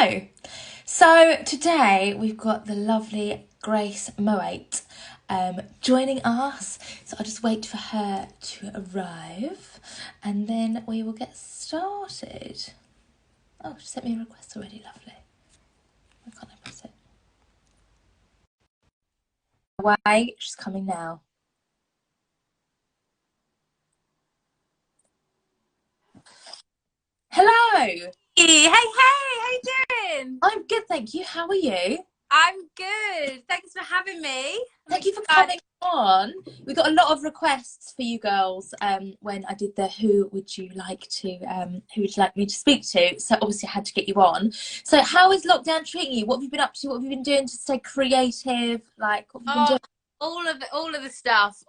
Hello. So today we've got the lovely Grace Mouat joining us. So I'll just wait for her to arrive and then we will get started. Oh, she sent me a request already, lovely. Why can't I press it? Away, she's coming now. Hello. Hey, how you doing? I'm good, thank you. How are you? I'm good. Thanks for having me. Thank you for coming on. We got a lot of requests for you girls when I did the who would you like me to speak to, so obviously I had to get you on. So how is lockdown treating you? What have you been up to? What have you been doing to stay creative? Like, what have you been doing? All of the stuff.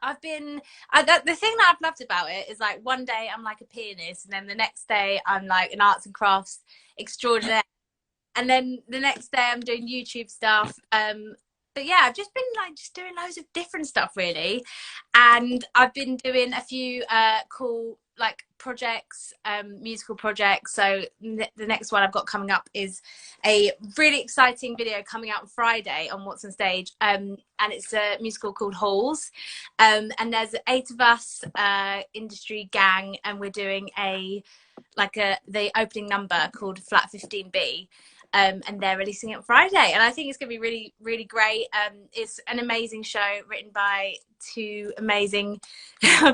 The thing that I've loved about it is like one day I'm like a pianist, and then the next day I'm like an arts and crafts extraordinaire, and then the next day I'm doing YouTube stuff. But yeah, I've just been like just doing loads of different stuff really, and I've been doing a few cool like projects, musical projects. So the next one I've got coming up is a really exciting video coming out on Friday on WhatsOnStage, and it's a musical called Halls, and there's 8 of us, industry gang, and we're doing the opening number called Flat 15B. And they're releasing it on Friday, and I think it's going to be really, really great. It's an amazing show written by 2 amazing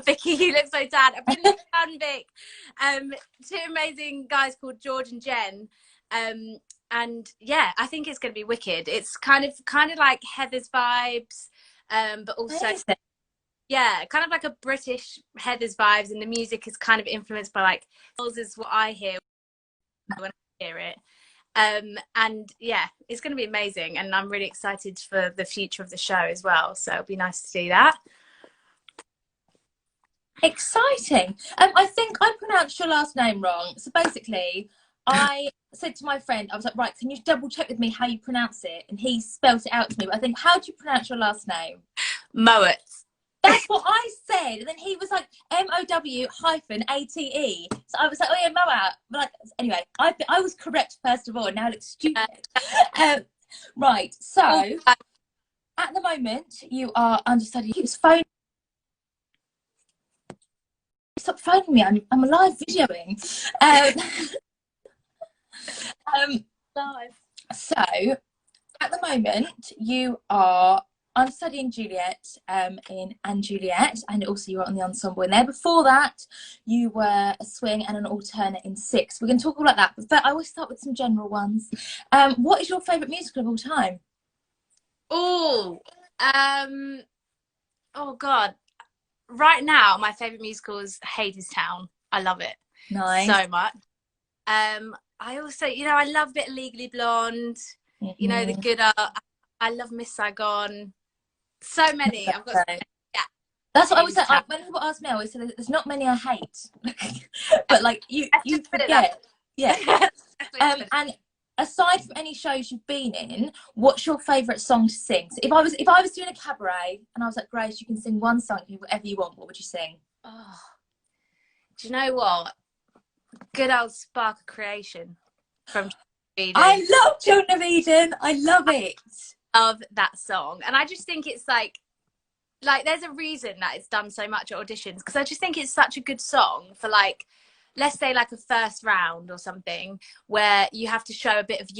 Vicky, you look so sad. I've been fun, Vic. 2 amazing guys called George and Jen. And yeah, I think it's going to be wicked. It's kind of like Heather's vibes, but also yeah, kind of like a British Heather's vibes, and the music is kind of influenced by like is what I hear when I hear it. And yeah, it's going to be amazing, and I'm really excited for the future of the show as well, so it'll be nice to do that. Exciting. I think I pronounced your last name wrong. So basically, I said to my friend, I was like, right, can you double check with me how you pronounce it? And he spelt it out to me. But I think, how do you pronounce your last name? Mouat. That's what I said. And then he was like, MOW-ATE. So I was like, oh yeah, Mouat. But like, anyway, I was correct first of all, and now it looks stupid. Right, so at the moment, you are understudy. He was phoning. Stop phoning me. I'm live videoing. So at the moment you are. I'm studying Juliet in And Juliet, and also you were on the ensemble in there. Before that, you were a swing and an alternate in Six. We're going to talk all about that, but I always start with some general ones. What is your favourite musical of all time? Oh God. Right now, my favourite musical is Hadestown. I love it so much. I also, I love a bit of Legally Blonde. The good art. I love Miss Saigon. So many. I've got. Yeah. That's what I was saying. When people ask me, I always say there's not many I hate, but like you forget. Yeah. And aside from any shows you've been in, what's your favourite song to sing? So if I was doing a cabaret and I was like, Grace, you can sing one song, whatever you want, what would you sing? Oh, do you know what? Good old Spark of Creation from Eden. I love Children of Eden. I love it. Love that song, and I just think it's like there's a reason that it's done so much at auditions, because I just think it's such a good song for like, let's say like a first round or something where you have to show a bit of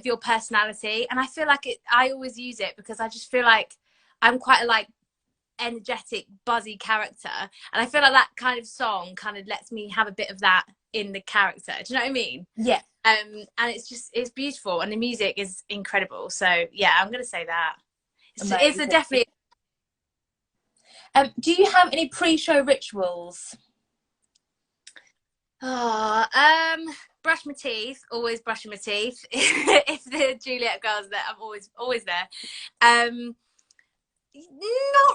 your personality, and I feel like I always use it because I just feel like I'm quite a like energetic, buzzy character, and I feel like that kind of song kind of lets me have a bit of that in the character. Do you know what I mean? Yeah. And it's beautiful, and the music is incredible. So yeah, I'm gonna say that. It's a definitely. Do you have any pre-show rituals? Brush my teeth. Always brushing my teeth. If the Juliet girls there, I'm always there. Not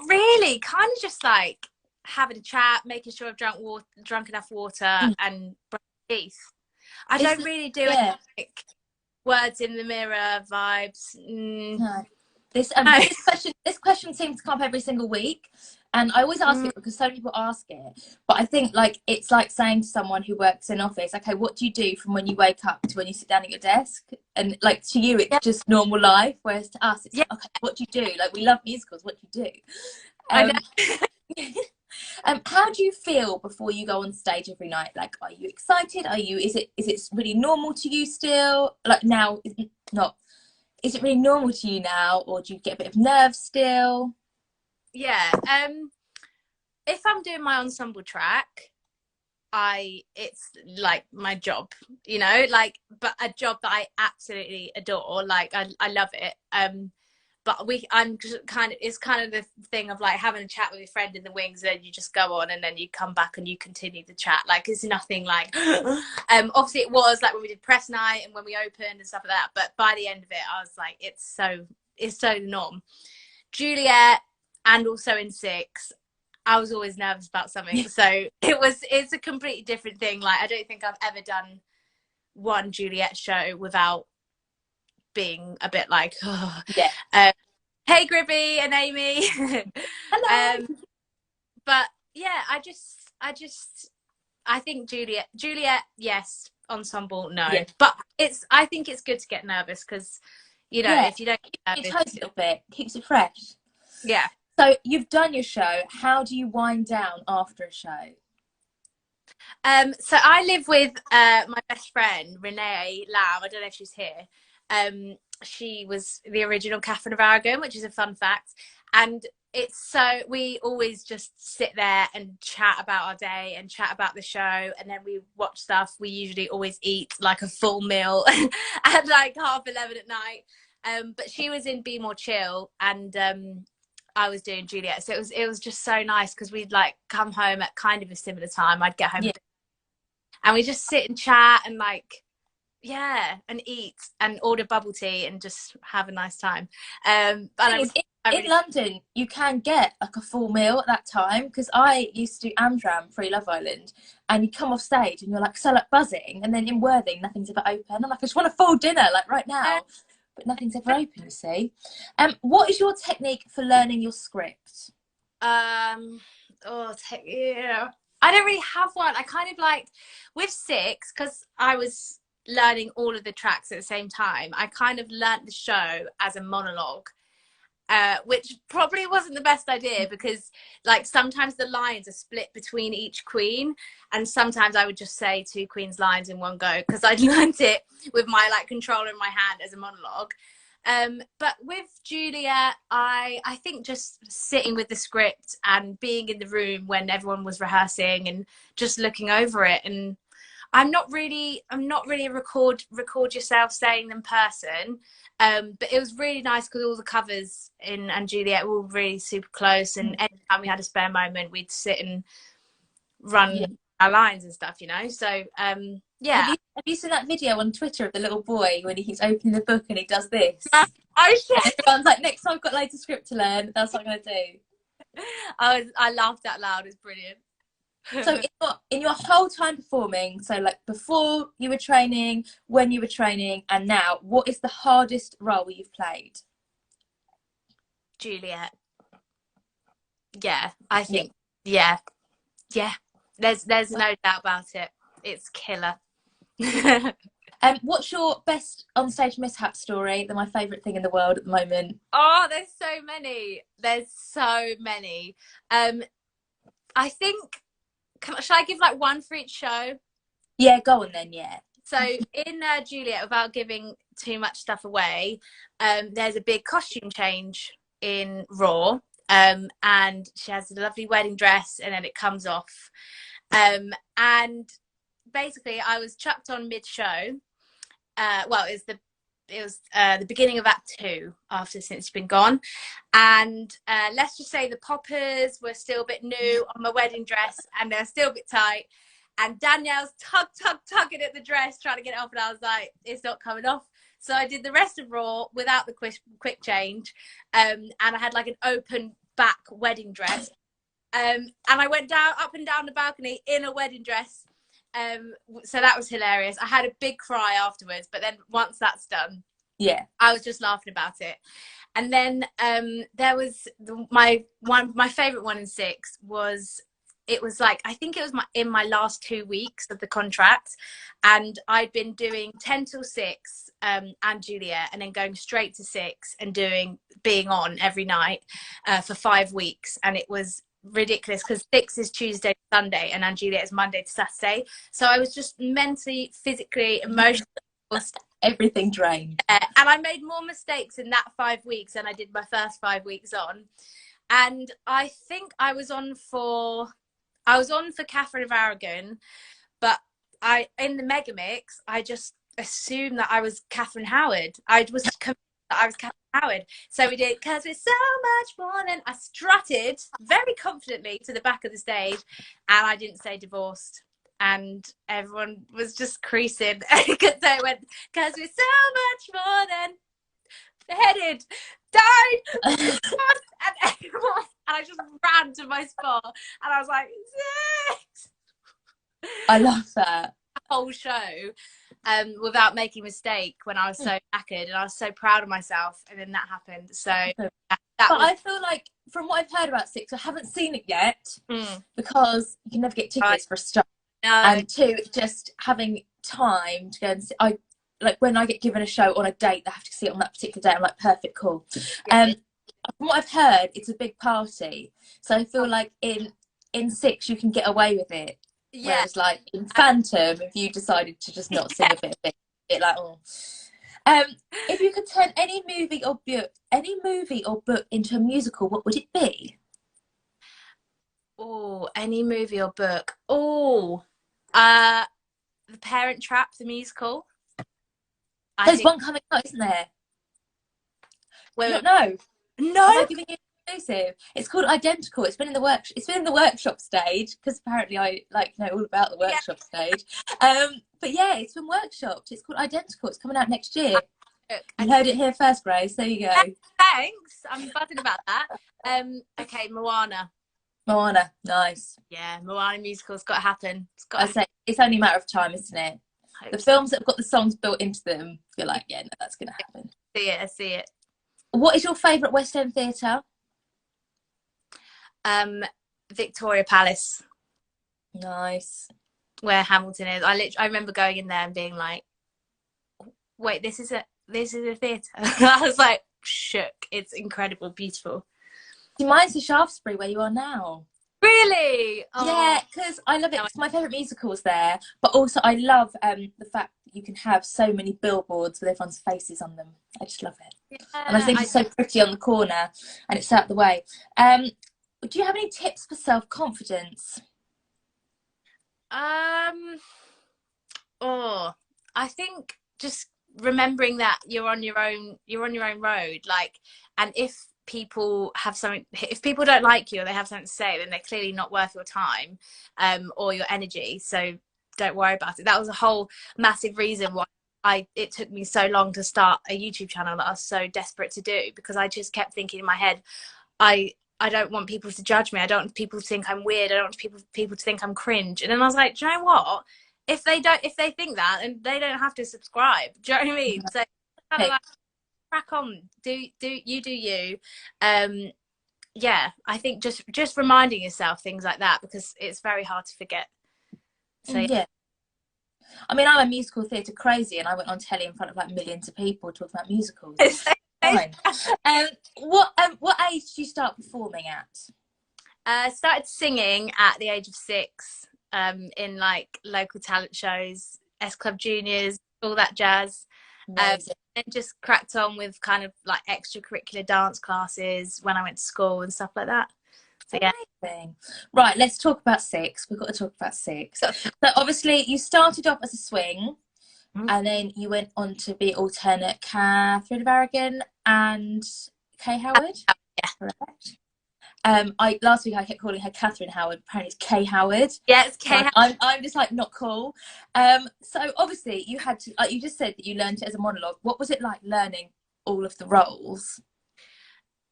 really. Kind of just like having a chat, making sure I've drunk enough water, and brush my teeth. I don't really do it like words in the mirror vibes. No. This question seems to come up every single week. And I always ask it because so many people ask it. But I think like it's like saying to someone who works in an office, okay, what do you do from when you wake up to when you sit down at your desk? And like to you, it's Yeah, just normal life. Whereas to us, it's yeah, like, okay, what do you do? Like we love musicals. What do you do? I know. Um, how do you feel before you go on stage every night? Like, are you excited? Are you? Is it really normal to you still? Like now, is it not? Is it really normal to you now, or do you get a bit of nerves still? Yeah. If I'm doing my ensemble track, it's like my job, you know, like, but a job that I absolutely adore. Like I love it. But I'm just kind of, it's kind of the thing of like having a chat with your friend in the wings, and then you just go on and then you come back and you continue the chat. Like it's nothing like obviously it was like when we did press night and when we opened and stuff like that, but by the end of it I was like, it's so the norm. Juliet, and also in Six, I was always nervous about something, so it's a completely different thing. Like I don't think I've ever done one Juliet show without being a bit like, oh. Yeah. Hey Gribby and Amy. Hello. But yeah, I think Juliet, yes. Ensemble, no. Yeah. But I think it's good to get nervous because, you know, Yeah. if you don't get It nervous, shows a little bit, keeps it fresh. yeah. So you've done your show. How do you wind down after a show? So I live with my best friend Renee Lamb. I don't know if she's here. She was the original Catherine of Aragon, which is a fun fact. And it's so we always just sit there and chat about our day and chat about the show, and then we watch stuff. We usually always eat like a full meal at like 11:30 at night. But she was in Be More Chill, and I was doing Juliet, so it was just so nice because we'd like come home at kind of a similar time. I'd get home, Yeah. and we just sit and chat and like, yeah, and eat and order bubble tea and just have a nice time. And In London, you can get like a full meal at that time because I used to do Amdram Free Love Island, and you come off stage and you're like so like buzzing, and then in Worthing nothing's ever open. I'm like, I just want a full dinner like right now, but nothing's ever open. You see, what is your technique for learning your script? Yeah, I don't really have one. I kind of like with Six, because I was learning all of the tracks at the same time. I kind of learnt the show as a monologue, which probably wasn't the best idea because like sometimes the lines are split between each queen, and sometimes I would just say two queens lines in one go because I'd learnt it with my like controller in my hand as a monologue. But with Julia, I think just sitting with the script and being in the room when everyone was rehearsing and just looking over it. And I'm not really a record yourself saying them person. But it was really nice because all the covers in and Juliet were all really super close, and anytime we had a spare moment we'd sit and run our lines and stuff, you know. So yeah. Have you seen that video on Twitter of the little boy when he keeps opening the book and he does this? I And everyone's like, next time I've got loads of script to learn, that's what I'm going to do. I laughed out loud. It's brilliant. So in your whole time performing, so like before you were training, when you were training, and now, what is the hardest role you've played? Juliet. Yeah, I think yeah. There's no doubt about it. It's killer. What's your best onstage mishap story? They're my favourite thing in the world at the moment. Oh, there's so many. There's so many. I think, should I give like one for each show? Yeah, go on then, yeah. So in Juliet, without giving too much stuff away, there's a big costume change in Raw, and she has a lovely wedding dress and then it comes off. And basically I was chucked on mid-show. Well, it was the beginning of Act 2 after Since You've Been Gone, and let's just say the poppers were still a bit new on my wedding dress and they're still a bit tight, and Danielle's tugging at the dress trying to get it off, and I was like, it's not coming off. So I did the rest of Raw without the quick change, and I had like an open back wedding dress, and I went up and down the balcony in a wedding dress. So that was hilarious. I had a big cry afterwards, but then once that's done, Yeah. I was just laughing about it. And then there was my favorite one in 6 was, it was like, I think it was in my last 2 weeks of the contract, and I'd been doing 10 till 6 and Juliet, and then going straight to 6 and being on every night for 5 weeks. And it was ridiculous because 6 is Tuesday to Sunday and Juliet is Monday to Saturday. So I was just mentally, physically, emotionally everything drained. and I made more mistakes in that 5 weeks than I did my first 5 weeks on. And I think I was on for Catherine of Aragon, but in the mega mix I just assumed that I was Catherine Howard. I was convinced that I was Catherine Howard. So we did "Cause We're So Much More Than." I strutted very confidently to the back of the stage, and I didn't say divorced. And everyone was just creasing because they went, "Cause we're so much more than beheaded, died," and everyone, and I just ran to my spot, and I was like, "Yes!" I love that. Whole show, without making a mistake, when I was so knackered, and I was so proud of myself, and then that happened. So I feel like, from what I've heard about 6, I haven't seen it yet because you can never get tickets for a start. No. And 2, just having time to go and see. I like when I get given a show on a date, they have to see it on that particular day. I'm like, perfect, cool. From what I've heard, it's a big party, so I feel like in 6 you can get away with it. Yeah. Whereas like in Phantom, if you decided to just not sing a bit of it, like, oh. If you could turn any movie or book into a musical, what would it be? Oh, any movie or book. Oh, The Parent Trap, the musical. There's one coming out, isn't there? Well, no. No. Am I giving you an exclusive? It's called Identical. It's been in the workshop stage, because apparently I know all about the workshop stage. But yeah, it's been workshopped. It's called Identical. It's coming out next year. You heard it here first, Grace. There you go. Thanks. I'm buzzing about that. Okay, Moana. Moana, nice. Yeah, Moana musical's got to happen. It's only a matter of time, isn't it? The films that have got the songs built into them, you're like, yeah, no, that's going to happen. I see it. What is your favourite West End theatre? Victoria Palace. Nice. Where Hamilton is. I remember going in there and being like, wait, this is a theatre. I was like shook. It's incredible, beautiful. Mine's the Shaftesbury, where you are now. Really? Oh. Yeah, because I love it. It's my favourite musicals there, but also I love the fact that you can have so many billboards with everyone's faces on them. I just love it. Yeah, and I think it's so pretty on the corner, and it's out the way. Do you have any tips for self-confidence? I think just remembering that you're on your own road, like, and if people don't like you or they have something to say, then they're clearly not worth your time or your energy, so don't worry about it. That was a whole massive reason why it took me so long to start a YouTube channel that I was so desperate to do, because I just kept thinking in my head, I don't want people to judge me, I don't want people to think I'm weird, I don't want people to think I'm cringe. And then I was like, do you know what, if they think that, then they don't have to subscribe. Do you know what I mean? So kind of like, crack on, do you. Yeah, I think just reminding yourself things like that, because it's very hard to forget. So yeah. I mean, I'm a musical theatre crazy, and I went on telly in front of like millions of people talking about musicals. Fine. What age did you start performing at? Started singing at the age of 6, in like local talent shows, S Club Juniors, all that jazz. And just cracked on with kind of like extracurricular dance classes when I went to school and stuff like that. So yeah. Amazing. Right, let's talk about 6. We've got to talk about 6. So obviously you started off as a swing, and then you went on to be alternate Catherine of Aragon and Kay Howard. Yeah, correct. Last week I kept calling her Catherine Howard. Apparently it's Kay Howard. Yeah, it's Kay Howard. I'm just like, not cool. So obviously you had to. You just said that you learned it as a monologue. What was it like learning all of the roles?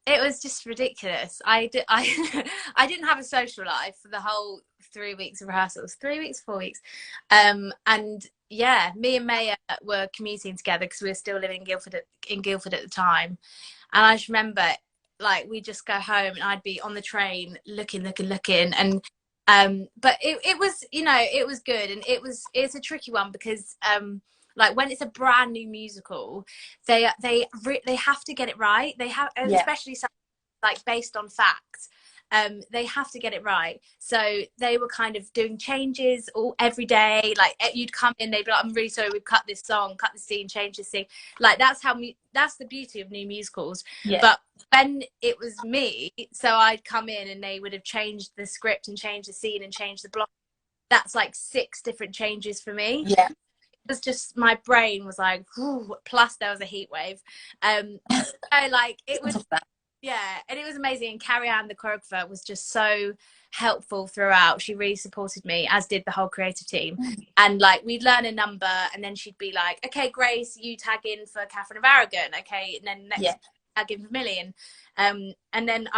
It was just ridiculous. I didn't have a social life for the whole 3 weeks of rehearsals. 3 weeks, 4 weeks, and yeah, me and Maya were commuting together because we were still living in Guildford at the time. And I just remember, like, we'd just go home and I'd be on the train looking. And but it was, you know, it was good. And it's a tricky one because like when it's a brand new musical, they have to get it right. They have, Yeah. especially something like based on fact. They have to get it right. So they were kind of doing changes all every day. Like you'd come in, they'd be like, "I'm really sorry, we've cut this song, cut the scene, change this scene." Like that's the beauty of new musicals. Yeah. But when it was me, so I'd come in and they would have changed the script and changed the scene and changed the block. That's like 6 different changes for me. Yeah. It was just, my brain was like, "Ooh," plus there was a heat wave. So like it was, yeah, and it was amazing. And Carrie Ann, the choreographer, was just so helpful throughout. She really supported me, as did the whole creative team. And like we'd learn a number, and then she'd be like, "Okay, Grace, you tag in for Catherine of Aragon, okay?" And then next tag in for Millie. And then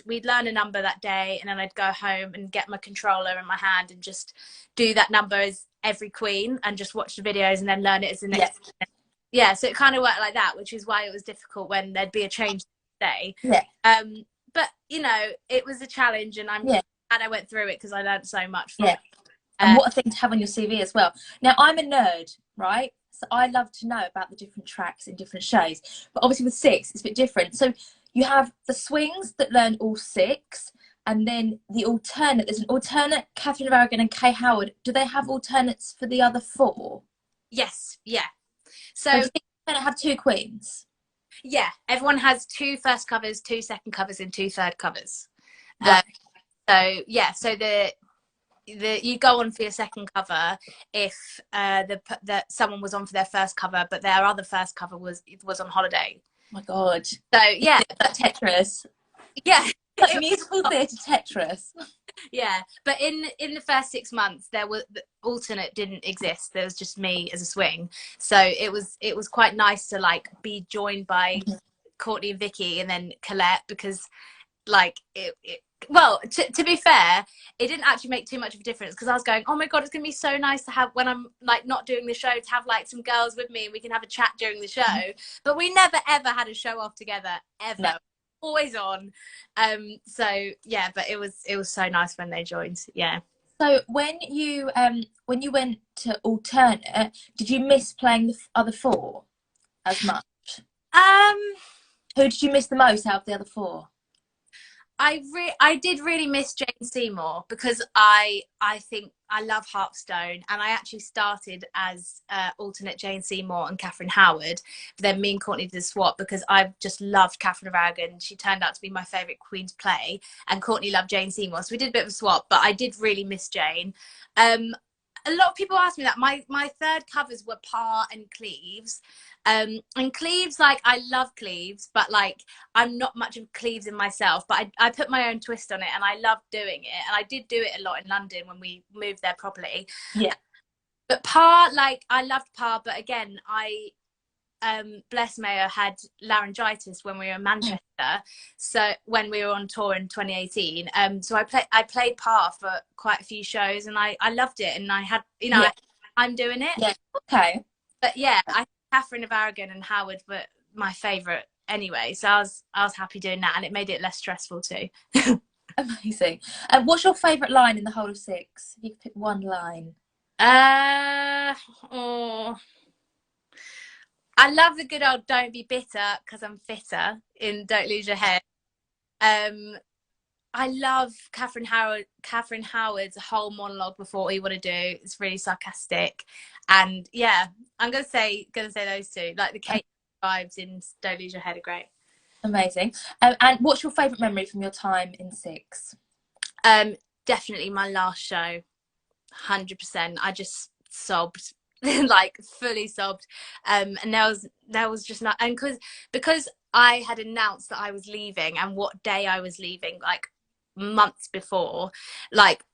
we'd learn a number that day, and then I'd go home and get my controller in my hand and just do that number as every queen, and just watch the videos and then learn it as the next. Yeah, so it kind of worked like that, which is why it was difficult when there'd be a change day. Yeah. But you know, it was a challenge, and I'm glad I went through it because I learned so much from it. And what a thing to have on your CV as well. Now, I'm a nerd, right? So I love to know about the different tracks in different shows. But obviously with 6, it's a bit different. So you have the swings that learn all 6, and then the alternate. There's an alternate, Catherine of Aragon and Kay Howard. Do they have alternates for the other 4? Yes, yeah. So do you think they're going to have 2 queens? Yeah, everyone has 2 first covers, 2 second covers, and 2 third covers. Right. So yeah, so the you go on for your second cover if the someone was on for their first cover, but their other first cover was on holiday. Oh my god. So yeah, that Tetris. Yeah, like musical theatre Tetris. Yeah, but in the first 6 months, there was the alternate didn't exist. There was just me as a swing. So it was quite nice to like be joined by Courtney and Vicky, and then Colette, because like well, to be fair, it didn't actually make too much of a difference, because I was going, oh my god, it's gonna be so nice to have, when I'm like not doing the show, to have like some girls with me and we can have a chat during the show. But we never ever had a show off together, ever. No. Always on. So yeah, but it was so nice when they joined. Yeah. So when you went to alternate, did you miss playing the other 4 as much? Who did you miss the most out of the other 4? I did really miss Jane Seymour, because I think I love Harpstone, and I actually started as alternate Jane Seymour and Catherine Howard, but then me and Courtney did a swap, because I just loved Catherine of Aragon. She turned out to be my favourite queen to play, and Courtney loved Jane Seymour, so we did a bit of a swap, but I did really miss Jane. A lot of people ask me that. My third covers were Parr and Cleves. And Cleves, like, I love Cleves, but like I'm not much of Cleves in myself, but I put my own twist on it, and I loved doing it. And I did do it a lot in London when we moved there properly. Yeah. But Parr, like, I loved Parr, but again, bless Mayo, had laryngitis when we were in Manchester, so when we were on tour in 2018. So I played Parr for quite a few shows, and I loved it, and I had, you know, I'm doing it. Yeah. Okay. But yeah, I think Catherine of Aragon and Howard were my favourite anyway, so I was happy doing that, and it made it less stressful too. Amazing. And what's your favourite line in the whole of 6? If you could pick one line. I love the good old "Don't be bitter, because I'm fitter" in "Don't Lose Your Head." I love Catherine Howard's whole monologue before "What You Want to Do." It's really sarcastic, and yeah, I'm gonna say those 2. Like the Kate vibes in "Don't Lose Your Head" are great. Amazing. And what's your favourite memory from your time in 6? Definitely my last show, 100%. I just sobbed. Like fully sobbed, and there was just not, and because I had announced that I was leaving and what day I was leaving, like months before, like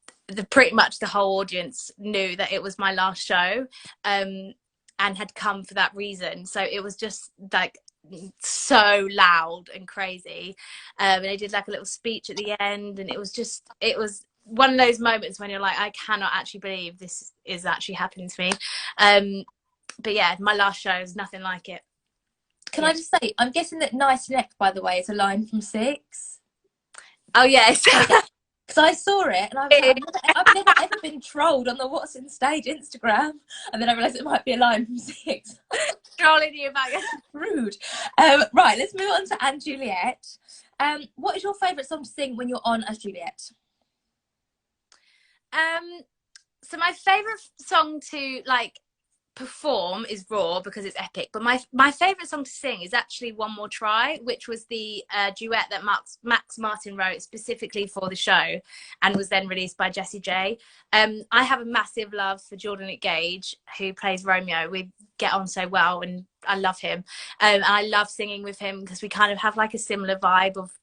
pretty much the whole audience knew that it was my last show, and had come for that reason. So it was just like so loud and crazy, and they did like a little speech at the end, and it was one of those moments when you're like, I cannot actually believe this is actually happening to me. But yeah, my last show is nothing like it. Can I just say, I'm guessing that "Nice Neck," by the way, is a line from Six. Oh yes. Because I saw it and I was like, I've never ever been trolled on the WhatsOnStage Instagram, and then I realised it might be a line from Six. Trolling you about it. Rude. Right, let's move on to Juliet. What is your favourite song to sing when you're on as Juliet? So my favourite song to like perform is Raw because it's epic, but my favorite song to sing is actually One More Try, which was the duet that Max Martin wrote specifically for the show and was then released by Jessie J. I have a massive love for Jordan Gage, who plays Romeo. We get on so well and I love him, and I love singing with him because we kind of have like a similar vibe of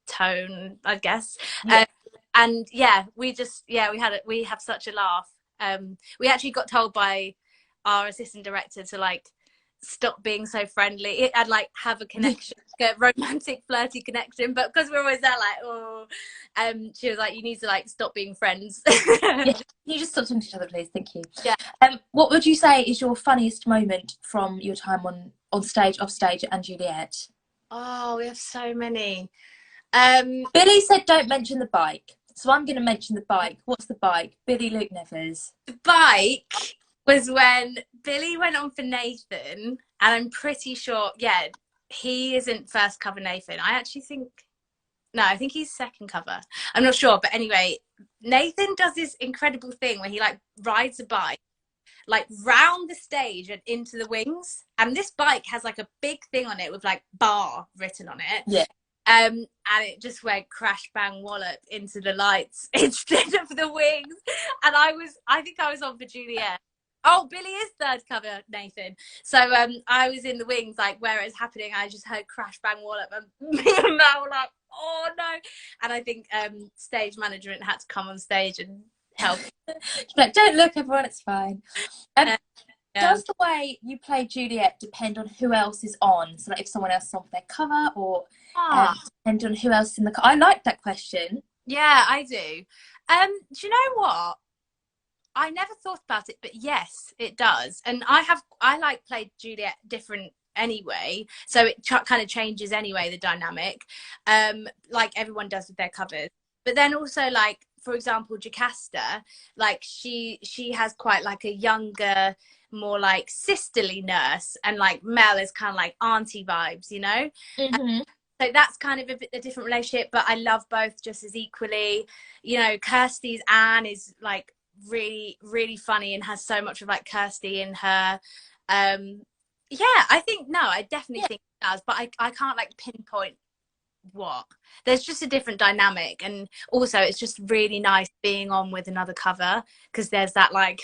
tone, I guess. Yeah. And yeah, we have such a laugh. We actually got told by our assistant director to like stop being so friendly and like have a connection, a romantic flirty connection, but because we're always there like, oh, she was like, you need to like stop being friends. Yeah. You just stop talking to each other, please. Thank you. Yeah. What would you say is your funniest moment from your time on stage, off stage, and Juliet? Oh, we have so many. Billy said don't mention the bike, so I'm going to mention the bike. What's the bike? Billy Luke Nevers. The bike was when Billy went on for Nathan, and I'm pretty sure, yeah, he isn't first cover Nathan. I think he's second cover. I'm not sure, but anyway, Nathan does this incredible thing where he like rides a bike like round the stage and into the wings, and this bike has like a big thing on it with like bar written on it. Yeah. And it just went crash bang wallop into the lights instead of the wings. And I think I was on for Juliet. Oh, Billy is third cover Nathan. So I was in the wings, like where it was happening. I just heard crash bang wallop, and me and Mel were like, oh no. And I think stage management had to come on stage and help. Like, don't look, everyone, it's fine. Yeah. Does the way you play Juliet depend on who else is on? So like if someone else is on for their cover, or depend on who else is in the cover? I like that question. Yeah, I do. Do you know what? I never thought about it, but yes, it does. And I like played Juliet different anyway, so it kind of changes anyway, the dynamic, like everyone does with their covers. But then also, like, for example, Jocasta, like she has quite like a younger, more like sisterly nurse, and like Mel is kind of like auntie vibes, you know. Mm-hmm. So that's kind of a different relationship, but I love both just as equally. You know, Kirsty's Anne is like really, really funny and has so much of like Kirsty in her. I definitely think it does, but I can't like pinpoint what. There's just a different dynamic, and also it's just really nice being on with another cover because there's that like,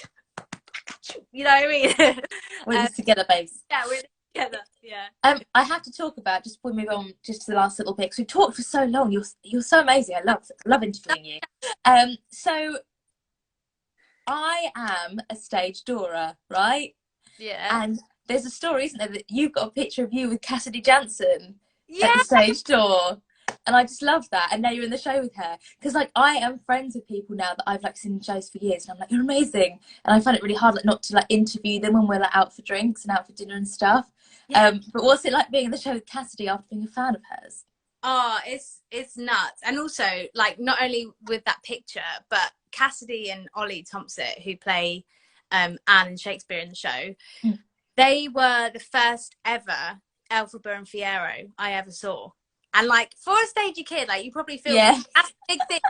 you know what I mean. We're together, babes. Yeah, we're together. Yeah. I have to talk about, just before we move on just to the last little bit, because we've talked for so long. You're so amazing. I love interviewing you. So I am a stage Dora, right? Yeah. And there's a story, isn't there, that you've got a picture of you with Cassidy Johnson Yeah. at the stage door. And I just love that. And now you're in the show with her. Because like I am friends with people now that I've like seen in shows for years, and I'm like, you're amazing. And I find it really hard like not to like interview them when we're like out for drinks and out for dinner and stuff. Yeah. But what's it like being in the show with Cassidy after being a fan of hers? Oh, it's nuts. And also, like, not only with that picture, but Cassidy and Ollie Thompson, who play Anne and Shakespeare in the show, they were the first ever Elphaba and Fiyero I ever saw. And like, for a stagey kid, like, you probably feel that's a big thing.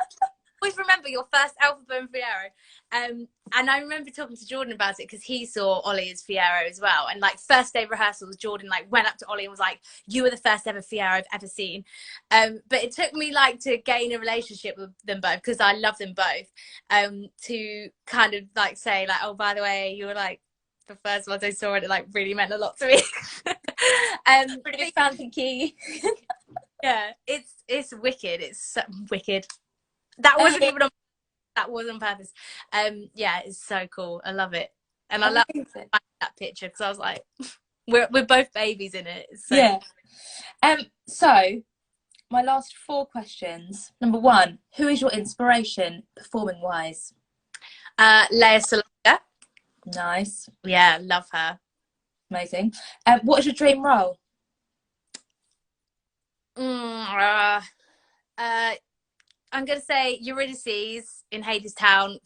Always remember your first Elphaba and Fiyero. And I remember talking to Jordan about it because he saw Ollie as Fiyero as well. And like, first day rehearsals, Jordan like went up to Ollie and was like, you were the first ever Fiyero I've ever seen. But it took me like to gain a relationship with them both, because I love them both, to kind of like say like, oh, by the way, you were like the first ones I saw, and it like really meant a lot to me. Pretty big fan, thank you. Yeah, it's wicked. It's so wicked. That wasn't even that was on purpose. Yeah, it's so cool. I love it, and I love that picture because I was like, we're both babies in it. So. Yeah. So my last 4 questions. Number 1, who is your inspiration performing wise? Leia Salonga. Nice. Yeah, love her. Amazing. What is your dream role? I'm going to say Eurydice in Hadestown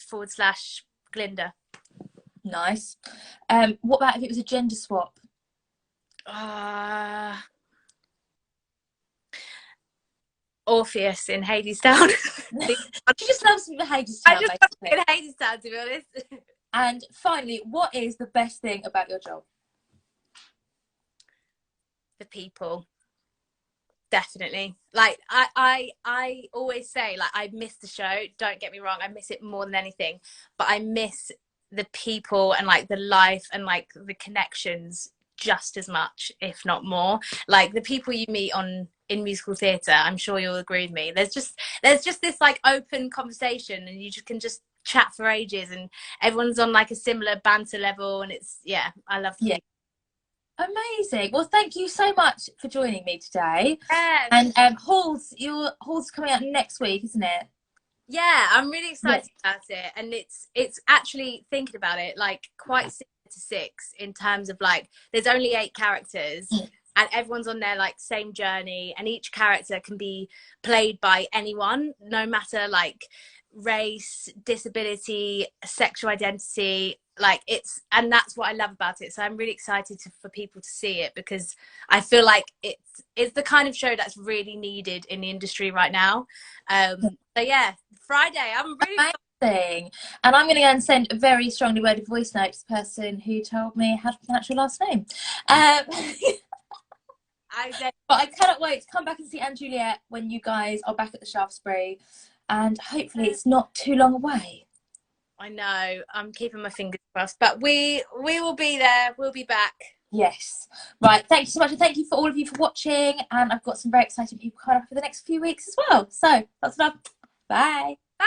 / Glinda. Nice. What about if it was a gender swap? Orpheus in Hadestown. She just loves Hadestown, I just love basically. in Hadestown, to be honest. And finally, what is the best thing about your job? The people. Definitely. Like I always say, like, I miss the show. Don't get me wrong, I miss it more than anything. But I miss the people and like the life and like the connections just as much, if not more. Like the people you meet in musical theatre, I'm sure you'll agree with me. There's just this like open conversation, and you just can just chat for ages, and everyone's on like a similar banter level, and it's I love people. Amazing. Well, thank you so much for joining me today. Yes. And Hall's coming out next week, isn't it? Yeah, I'm really excited about it, and it's actually, thinking about it, like quite similar to 6 in terms of like there's only 8 characters and everyone's on their like same journey, and each character can be played by anyone, no matter like race, disability, sexual identity. Like and that's what I love about it. So I'm really excited for people to see it, because I feel like it's the kind of show that's really needed in the industry right now. So yeah, Friday, I'm really amazing. And I'm going to go and send a very strongly worded voice note to the person who told me how to pronounce your last name. But I cannot wait to come back and see Anne Juliet when you guys are back at the Shaftesbury, and hopefully it's not too long away. I know, I'm keeping my fingers crossed, but we will be there. We'll be back. Yes. Right. Thank you so much, and thank you for all of you for watching. And I've got some very exciting people coming up for the next few weeks as well. So that's enough. Bye. Bye.